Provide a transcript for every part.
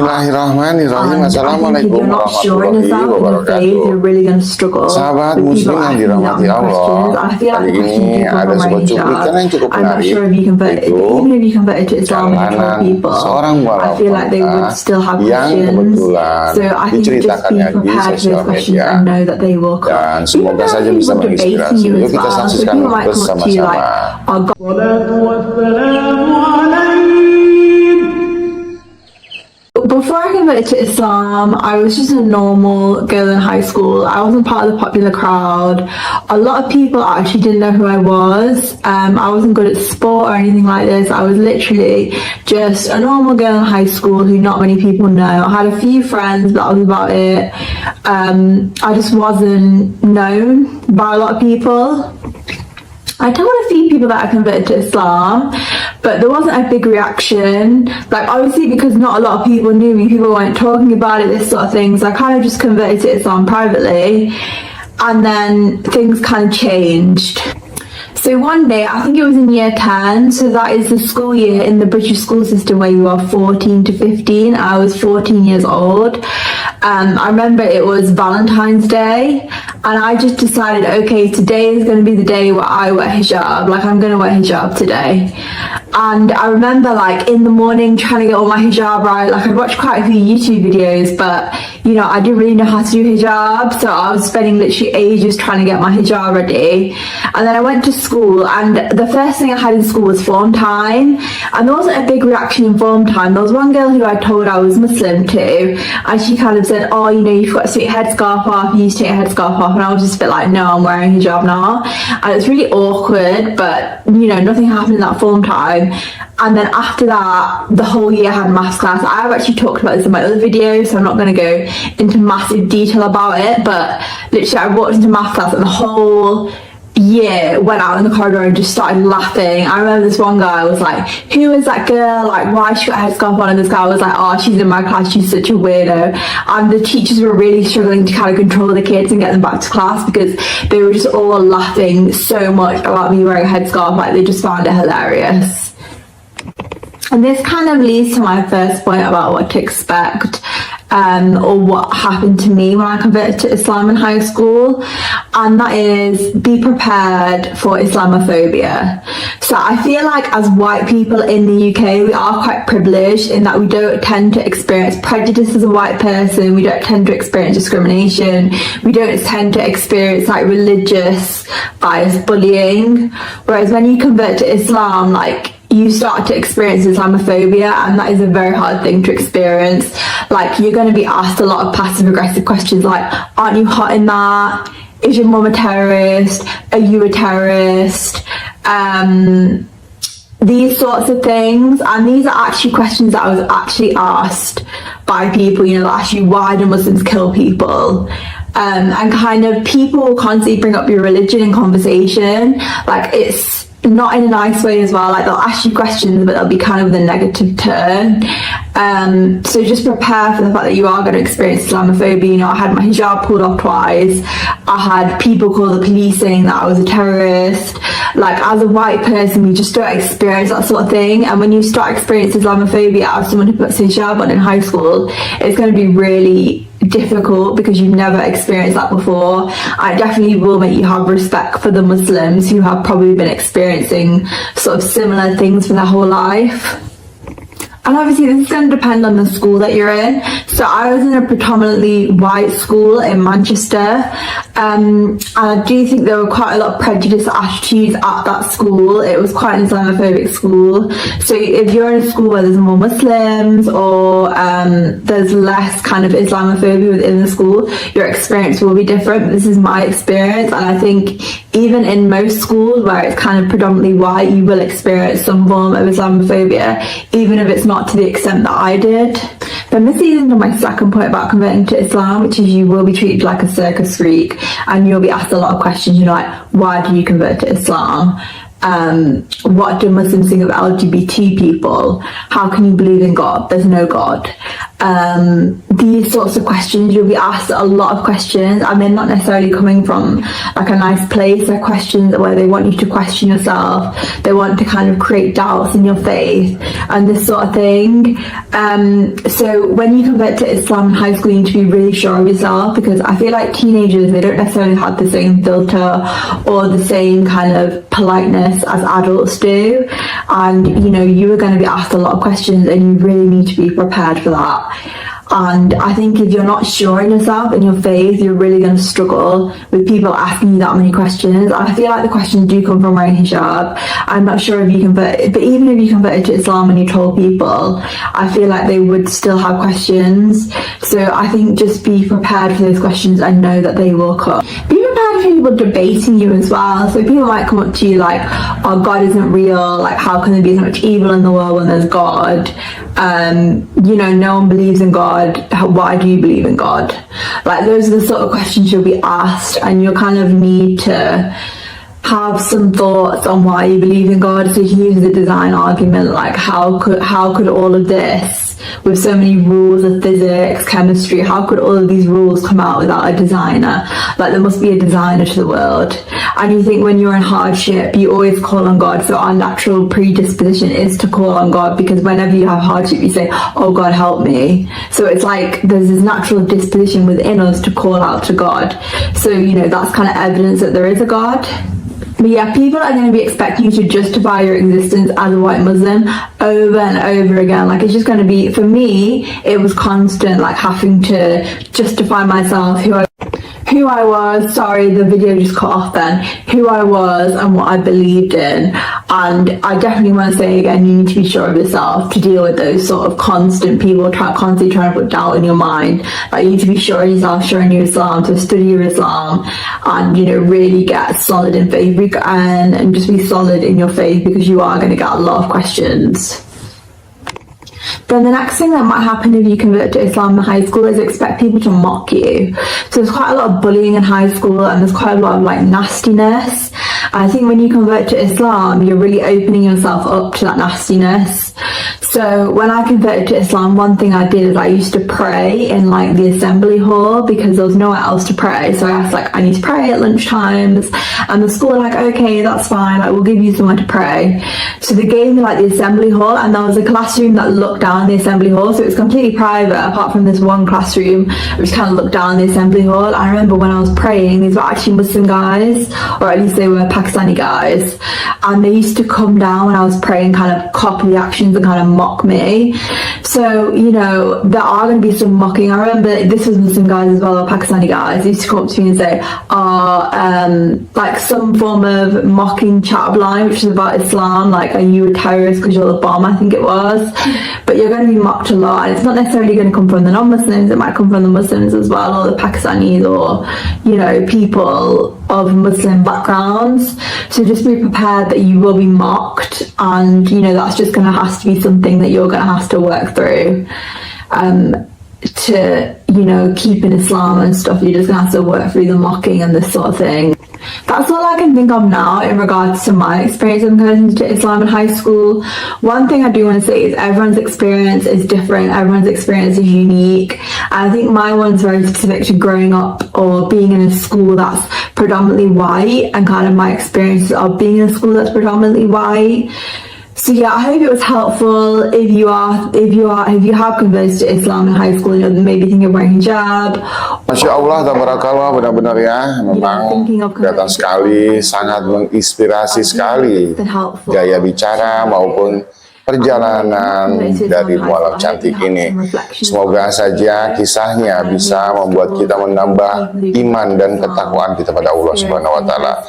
Bismillahirrahmanirrahim. Assalamualaikum warahmatullahi wabarakatuh. Sahabat muslim yang dirahmati Allah, kali ini ada sebuah cuplikan yang cukup menarik, yaitu perjalanan seorang mualaf wanita yang kebetulan diceritakannya di sosial media, dan semoga saja bisa menginspirasi. Yuk kita saksikan bersama-sama. Before I converted to Islam, I was just a normal girl in high school. I wasn't part of the popular crowd. A lot of people actually didn't know who I was. I wasn't good at sport or anything like this. I was literally just a normal girl in high school who not many people know. I had a few friends, but that was about it. I just wasn't known by a lot of people. I told a few people that I converted to Islam, but there wasn't a big reaction. Like, obviously, because not a lot of people knew me, people weren't talking about it, this sort of thing. So I kind of just converted to Islam privately, and then things kind of changed. So one day, I think it was in year 10, so that is the school year in the British school system where you are 14 to 15. I was 14 years old. I remember it was Valentine's Day, and I just decided, okay, today is going to be the day where I wear hijab. Like, I'm going to wear hijab today. And I remember, like, in the morning trying to get all my hijab right. Like, I'd watched quite a few YouTube videos, but, you know, I didn't really know how to do hijab, so I was spending literally ages trying to get my hijab ready. And then I went to school, and the first thing I had in school was form time, and there wasn't a big reaction in form time. There was one girl who I told I was Muslim to, and she kind of said, oh, you know, you've got to take your headscarf off, you need to take your headscarf off, and I was just a bit like, no, I'm wearing hijab now. And it was really awkward, but, you know, nothing happened in that form time. And then after that, the whole year I had maths class. I've actually talked about this in my other videos, so I'm not going to go into massive detail about it, but literally I walked into maths class and the whole year went out in the corridor and just started laughing. I remember this one guy was like, who is that girl? Like, why she got a headscarf on? And this guy was like, oh, she's in my class, she's such a weirdo. And the teachers were really struggling to kind of control the kids and get them back to class because they were just all laughing so much about me wearing a headscarf. Like, they just found it hilarious. And this kind of leads to my first point about what to expect, or what happened to me when I converted to Islam in high school, and that is, be prepared for Islamophobia. So I feel like as white people in the UK, we are quite privileged in that we don't tend to experience prejudice as a white person, we don't tend to experience discrimination, we don't tend to experience like religious bias bullying, whereas when you convert to Islam, like, you start to experience Islamophobia, and that is a very hard thing to experience. Like, you're going to be asked a lot of passive aggressive questions like, aren't you hot in that? Is your mum a terrorist? Are you a terrorist? These sorts of things. And these are actually questions that I was actually asked by people, you know, that ask you, why do Muslims kill people? And kind of people will constantly bring up your religion in conversation. Like, it's not in a nice way as well. Like, they'll ask you questions, but they'll be kind of with a negative turn. So just prepare for the fact that you are going to experience Islamophobia. You know, I had my hijab pulled off twice. I had people call the police saying that I was a terrorist. Like, as a white person, you just don't experience that sort of thing. And when you start experiencing Islamophobia as someone who puts hijab on in high school, it's going to be really difficult because you've never experienced that before. I definitely will make you have respect for the Muslims who have probably been experiencing sort of similar things for their whole life. And obviously this is going to depend on the school that you're in. So I was in a predominantly white school in Manchester, and I do think there were quite a lot of prejudice attitudes at that school. It was quite an Islamophobic school. So if you're in a school where there's more Muslims, or there's less kind of Islamophobia within the school, your experience will be different. This is my experience, and I think even in most schools where it's kind of predominantly white, you will experience some form of Islamophobia, even if it's not to the extent that I did. Then this leads into my second point about converting to Islam, which is you will be treated like a circus freak, and you'll be asked a lot of questions, you know, like, why do you convert to Islam? what do Muslims think of LGBT people? How can you believe in God? There's no God. These sorts of questions, you'll be asked a lot of questions, and they're not necessarily coming from like a nice place. They're questions where they want you to question yourself. They want to kind of create doubts in your faith and this sort of thing. So when you convert to Islam in high school, you need to be really sure of yourself, because I feel like teenagers, they don't necessarily have the same filter or the same kind of politeness as adults do, and you know, you are going to be asked a lot of questions, and you really need to be prepared for that. And I think if you're not sure in yourself, in your faith, you're really going to struggle with people asking you that many questions. And I feel like the questions do come from wearing hijab. I'm not sure if you convert, but even if you converted to Islam and you told people, I feel like they would still have questions. So I think just be prepared for those questions and know that they will come. Be prepared for people debating you as well. So people might come up to you like, oh, God isn't real, like how can there be so much evil in the world when there's God? You know, no one believes in God. Why do you believe in God? Like, those are the sort of questions you'll be asked, and you'll kind of need to have some thoughts on why you believe in God. So you can use the design argument, like how could all of this, with so many rules of physics, chemistry, how could all of these rules come out without a designer? Like, there must be a designer to the world. And you think when you're in hardship, you always call on God. So our natural predisposition is to call on God, because whenever you have hardship, you say, oh God, help me. So it's like there's this natural disposition within us to call out to God. So, you know, that's kind of evidence that there is a God. But yeah, people are going to be expecting you to justify your existence as a white Muslim over and over again. Like, it's just going to be, for me, it was constant, like having to justify myself, who I was, sorry, the video just cut off then, who I was and what I believed in. And I definitely want to say again, you need to be sure of yourself to deal with those sort of constant people constantly trying to put doubt in your mind. Like, you need to be sure of yourself, sure in your Islam, so study your Islam and, you know, really get solid in faith and just be solid in your faith, because you are going to get a lot of questions. Then the next thing that might happen if you convert to Islam in high school is expect people to mock you. So there's quite a lot of bullying in high school, and there's quite a lot of like nastiness. I think when you convert to Islam, you're really opening yourself up to that nastiness. So when I converted to Islam, one thing I did is I used to pray in like the assembly hall, because there was nowhere else to pray. So I asked, like, I need to pray at lunch times, and the school were like, okay, that's fine, like, we'll give you somewhere to pray. So they gave me like the assembly hall, and there was a classroom that looked down the assembly hall, so it was completely private apart from this one classroom which kind of looked down the assembly hall. I remember when I was praying, these were actually Muslim guys, or at least they were Pakistani guys, and they used to come down when I was praying, kind of copy the actions and kind of mock me. So, you know, there are going to be some mocking. I remember this was Muslim guys as well, or Pakistani guys. They used to come up to me and say, like some form of mocking chat line, which is about Islam, like, are you a terrorist because you're a bomb, I think it was. But you're going to be mocked a lot, and it's not necessarily going to come from the non-Muslims, it might come from the Muslims as well, or the Pakistanis, or, you know, people of Muslim backgrounds. So just be prepared that you will be mocked, and, you know, that's just going to have to be something that you're going to have to work through. To, you know, keep in Islam and stuff, you're just going to have to work through the mocking and this sort of thing. That's all I can think of now in regards to my experience of converting to Islam in high school. One thing I do want to say is everyone's experience is different, everyone's experience is unique. I think my one's very specific to growing up or being in a school that's predominantly white, and kind of my experience of being in a school that's predominantly white. So yeah, I hope it was helpful. If you have converted to Islam in high school, you know, maybe thinking of wearing hijab. Masya Allah, tabarakallah, benar-benar ya, memang kelihatan sekali, sangat menginspirasi sekali gaya bicara maupun perjalanan dari mualaf cantik ini. Semoga saja kisahnya bisa membuat kita menambah iman dan ketakwaan kita pada Allah Subhanahu wa Ta'ala.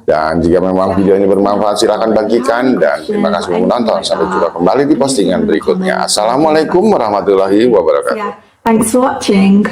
Dan jika memang video ini bermanfaat, silahkan bagikan, dan terima kasih sudah menonton. Sampai jumpa kembali di postingan berikutnya. Assalamualaikum warahmatullahi wabarakatuh. Thanks for watching.